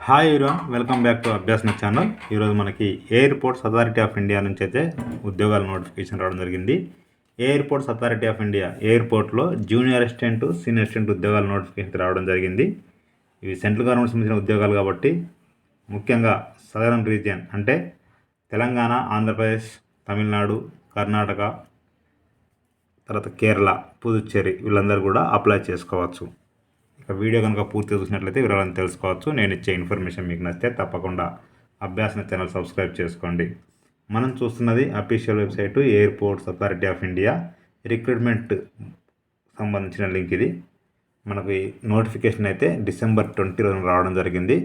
Hi everyone, welcome back to Abhyasana channel. ఈరోజు మనకి airports authority of India నుంచి అయితే ఉద్యోగాల నోటిఫికేషన్ రావడం జరిగింది. ఎయిర్పోర్ట్స్ అథారిటీ ఆఫ్ ఇండియా ఎయిర్పోర్ట్లో జూనియర్ అసిస్టెంట్, సీనియర్ అసిస్టెంట్ ఉద్యోగాల నోటిఫికేషన్ రావడం జరిగింది. ఇవి సెంట్రల్ గవర్నమెంట్ సంబంధించిన ఉద్యోగాలు కాబట్టి ముఖ్యంగా సదరన్ రీజియన్ అంటే తెలంగాణ, ఆంధ్రప్రదేశ్, తమిళనాడు, కర్ణాటక, తర్వాత కేరళ, పుదుచ్చేరి వీళ్ళందరూ కూడా అప్లై చేసుకోవచ్చు. ఇక వీడియో కనుక పూర్తిగా చూసినట్లయితే వివరాలను తెలుసుకోవచ్చు. నేను ఇచ్చే ఇన్ఫర్మేషన్ మీకు నచ్చితే తప్పకుండా అభ్యాసన ఛానల్ సబ్స్క్రైబ్ చేసుకోండి. మనం చూస్తున్నది official website airports authority of India recruitment సంబంధించిన లింక్ ఇది. మనకు ఈ నోటిఫికేషన్ అయితే December 20 రావడం జరిగింది.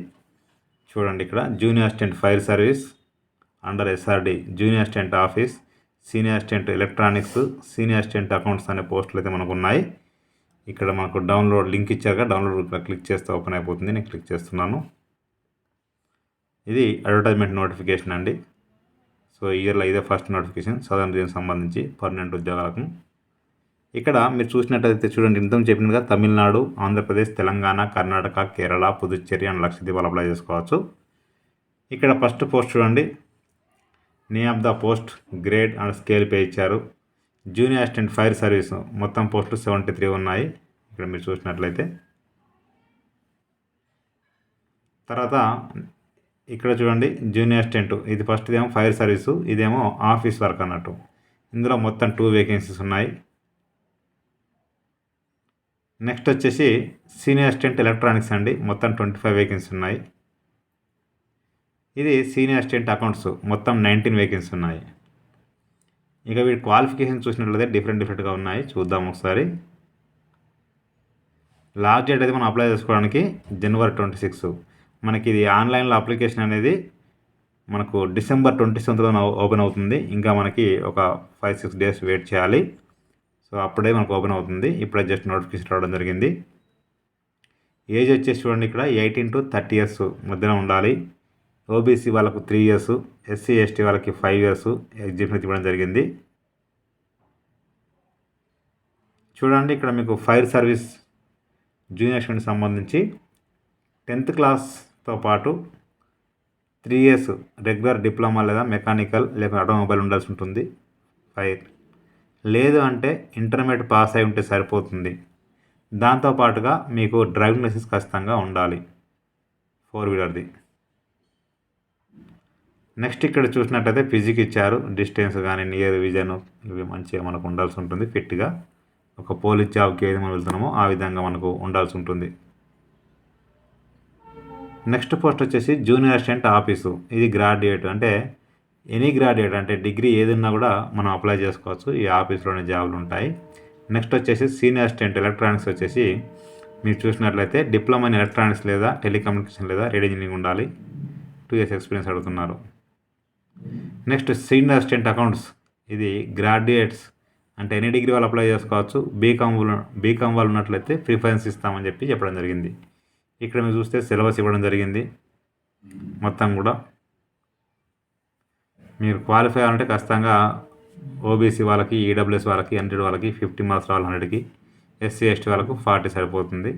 చూడండి, ఇక్కడ junior assistant fire service under SRD, junior assistant office, senior assistant electronics, senior assistant accounts అనే పోస్టులు అయితే మనకు ఉన్నాయి. ఇక్కడ మనకు డౌన్లోడ్ లింక్ ఇచ్చాక డౌన్లోడ్ క్లిక్ చేస్తే ఓపెన్ అయిపోతుంది. నేను క్లిక్ చేస్తున్నాను. ఇది అడ్వర్టైజ్మెంట్ నోటిఫికేషన్ అండి. సో ఇయర్లో ఇదే ఫస్ట్ నోటిఫికేషన్ సదరన్ రీజియన్ సంబంధించి పర్మనెంట్ ఉద్యోగాలకు. ఇక్కడ మీరు చూసినట్లయితే చూడండి, ఇంతకు చెప్పినట్టుగా తమిళనాడు, ఆంధ్రప్రదేశ్, తెలంగాణ, కర్ణాటక, కేరళ, పుదుచ్చేరి అండ్ లక్షద్వీపాలు అప్లై చేసుకోవచ్చు. ఇక్కడ ఫస్ట్ పోస్ట్ చూడండి, name of the post, grade and scale pay ఇచ్చారు. జూనియర్ అసిస్టెంట్ ఫైర్ సర్వీస్ మొత్తం పోస్టులు 73 ఉన్నాయి. ఇక్కడ మీరు చూసినట్లయితే తర్వాత ఇక్కడ చూడండి జూనియర్ అసిస్టెంట్, ఇది ఫస్ట్ ఏమో ఫైర్ సర్వీసు, ఇదేమో ఆఫీస్ వర్క్ అన్నట్టు. ఇందులో మొత్తం 2 వేకెన్సీస్ ఉన్నాయి. నెక్స్ట్ వచ్చేసి సీనియర్ అసిస్టెంట్ ఎలక్ట్రానిక్స్ అండి, మొత్తం 25 వేకెన్సీ ఉన్నాయి. ఇది సీనియర్ అసిస్టెంట్ అకౌంట్స్, మొత్తం 19 వేకెన్సీ ఉన్నాయి. ఇక వీటి క్వాలిఫికేషన్ చూసినట్లయితే డిఫరెంట్గా ఉన్నాయి. చూద్దాం ఒకసారి. లాస్ట్ డేట్ అయితే మనం అప్లై చేసుకోవడానికి January 26. మనకి ఇది ఆన్లైన్లో అప్లికేషన్ అనేది మనకు December 27 ఓపెన్ అవుతుంది. ఇంకా మనకి ఒక 5-6 డేస్ వెయిట్ చేయాలి. సో అప్పుడే మనకు ఓపెన్ అవుతుంది. ఇప్పుడే జస్ట్ నోటిఫికేషన్ రావడం జరిగింది. ఏజ్ వచ్చేసి చూడండి, ఇక్కడ 18 to 30 years మధ్యలో ఉండాలి. ఓబీసీ వాళ్ళకు 3 years, SC ST వాళ్ళకి 5 years ఎగ్జిబిషన్ ఇవ్వడం జరిగింది. చూడండి, ఇక్కడ మీకు ఫైర్ సర్వీస్ జూనియర్ అసిస్టెంట్ సంబంధించి 10th క్లాస్తో పాటు 3 years రెగ్యులర్ డిప్లొమా లేదా మెకానికల్ లేక ఆటోమొబైల్ ఉండాల్సి ఉంటుంది. ఫైర్ లేదు అంటే ఇంటర్మీడియట్ పాస్ అయి ఉంటే సరిపోతుంది. దాంతోపాటుగా మీకు డ్రైవింగ్ లైసెన్స్ ఖచ్చితంగా ఉండాలి, 4-wheelerది. నెక్స్ట్ ఇక్కడ చూసినట్టయితే ఫిజిక్ ఇచ్చారు. డిస్టెన్స్ కానీ నియర్ విజన్ ఇవి మంచిగా మనకు ఉండాల్సి ఉంటుంది. ఫిట్గా ఒక పోలీస్ జాబ్కి ఏది మనం వెళ్తున్నామో ఆ విధంగా మనకు ఉండాల్సి ఉంటుంది. నెక్స్ట్ పోస్ట్ వచ్చేసి జూనియర్ అసిస్టెంట్ ఆఫీసు, ఇది గ్రాడ్యుయేట్ అంటే ఎనీ గ్రాడ్యుయేట్ అంటే డిగ్రీ ఏదన్నా కూడా మనం అప్లై చేసుకోవచ్చు. ఈ ఆఫీస్లోనే జాబులు ఉంటాయి. నెక్స్ట్ వచ్చేసి సీనియర్ అసిస్టెంట్ ఎలక్ట్రానిక్స్ వచ్చేసి మీరు చూసినట్లయితే డిప్లొమా ఇన్ ఎలక్ట్రానిక్స్ లేదా టెలికమ్యూనికేషన్ లేదా రేడియో ఇంజనీరింగ్ ఉండాలి. 2 years ఎక్స్పీరియన్స్ అడుగుతున్నారు. నెక్స్ట్ సీనియర్ అసిస్టెంట్ అకౌంట్స్, ఇది గ్రాడ్యుయేట్స్ అంటే ఎనీ డిగ్రీ వాళ్ళు అప్లై చేసుకోవచ్చు. బీకామ్ వాళ్ళు ఉన్నట్లయితే ప్రిఫరెన్స్ ఇస్తామని చెప్పడం జరిగింది. ఇక్కడ మీరు చూస్తే సిలబస్ ఇవ్వడం జరిగింది. మొత్తం కూడా మీరు క్వాలిఫై అవ్వాలంటే ఖచ్చితంగా ఓబీసీ వాళ్ళకి, ఈడబ్ల్యూఎస్ వాళ్ళకి 100 వాళ్ళకి 50 మార్క్స్ రావాలి 100కి, SC ST వాళ్ళకు 40 సరిపోతుంది.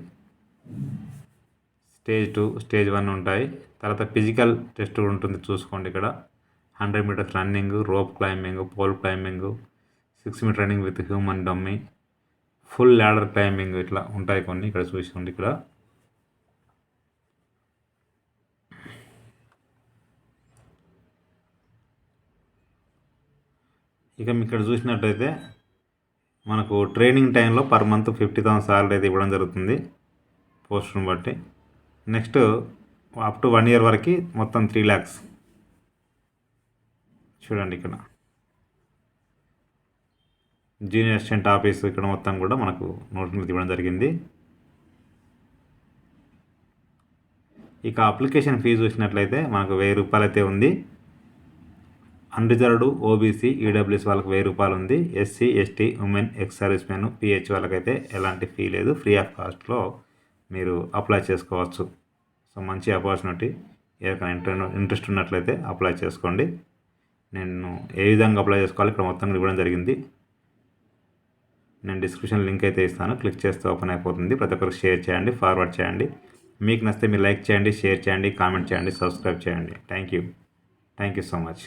స్టేజ్ 2, స్టేజ్ 1 ఉంటాయి. తర్వాత ఫిజికల్ టెస్ట్ ఉంటుంది, చూసుకోండి. ఇక్కడ 100 meters running, rope climbing, pole climbing, 6 meter running with human dummy, full ladder climbing ఇట్లా ఉంటాయి కొన్ని. ఇక్కడ చూసుకోండి. ఇక్కడ ఇక ఇక్కడ చూసినట్టయితే మనకు ట్రైనింగ్ టైంలో పర్ మంత్ 50,000 శాలరీ అయితే ఇవ్వడం జరుగుతుంది పోస్టును బట్టి. నెక్స్ట్ అప్ టు 1 year వరకు మొత్తం 3 lakhs. చూడండి, ఇక్కడ జూనియర్ అసిస్టెంట్ ఆఫీస్ ఇక్కడ మొత్తం కూడా మనకు నోటిఫికేషన్ ఇవ్వడం జరిగింది. ఇక అప్లికేషన్ ఫీజు చూసినట్లయితే మనకు 1000 రూపాయలు అయితే ఉంది. అన్రిజర్వ్డ్ ఓబీసీ, ఈడబ్ల్యూఎస్ వాళ్ళకి 1000 రూపాయలు ఉంది. SC ST, women, ex service men, PH వాళ్ళకైతే ఎలాంటి ఫీ లేదు. ఫ్రీ ఆఫ్ కాస్ట్లో మీరు అప్లై చేసుకోవచ్చు. సో మంచి ఆపర్చునిటీ. ఎవరికైనా ఇంట్రెస్ట్ ఉన్నట్లయితే అప్లై చేసుకోండి. నేను ఏ విధంగా అప్లై చేసుకోవాలి ఇక్కడ మొత్తం ఇవ్వడం జరిగింది. నేను డిస్క్రిప్షన్ లింక్ అయితే ఇస్తాను, క్లిక్ చేస్తే ఓపెన్ అయిపోతుంది. ప్రతి ఒక్కరికి షేర్ చేయండి, ఫార్వర్డ్ చేయండి. మీకు నచ్చితే మీరు లైక్ చేయండి, షేర్ చేయండి, కామెంట్ చేయండి, సబ్స్క్రైబ్ చేయండి. Thank you so much.